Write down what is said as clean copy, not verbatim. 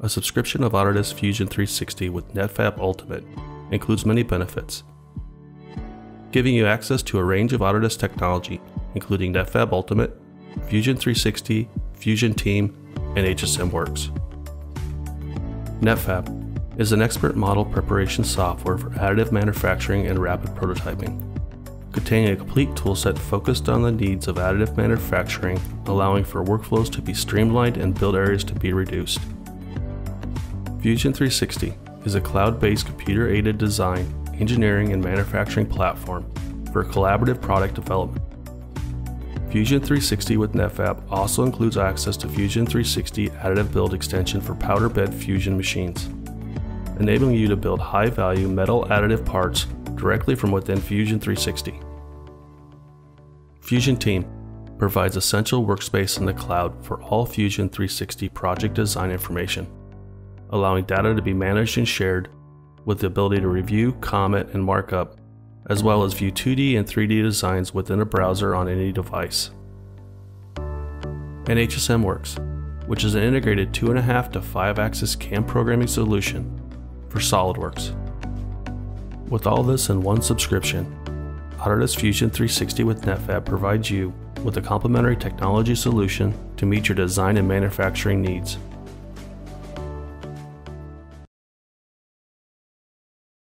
A subscription of Autodesk Fusion 360 with netfabb Ultimate includes many benefits, giving you access to a range of Autodesk technology, including netfabb Ultimate, Fusion 360, Fusion Team, and HSMWorks. netfabb is an expert model preparation software for additive manufacturing and rapid prototyping, containing a complete toolset focused on the needs of additive manufacturing, allowing for workflows to be streamlined and build areas to be reduced. Fusion 360 is a cloud-based computer-aided design, engineering, and manufacturing platform for collaborative product development. Fusion 360 with netfabb also includes access to Fusion 360 additive build extension for powder bed fusion machines, enabling you to build high-value metal additive parts directly from within Fusion 360. Fusion Team provides essential workspace in the cloud for all Fusion 360 project design information, allowing data to be managed and shared with the ability to review, comment, and markup, as well as view 2D and 3D designs within a browser on any device. And HSMWorks, which is an integrated 2.5 to 5-axis CAM programming solution for SolidWorks. With all this in one subscription, Autodesk Fusion 360 with netfabb provides you with a complementary technology solution to meet your design and manufacturing needs.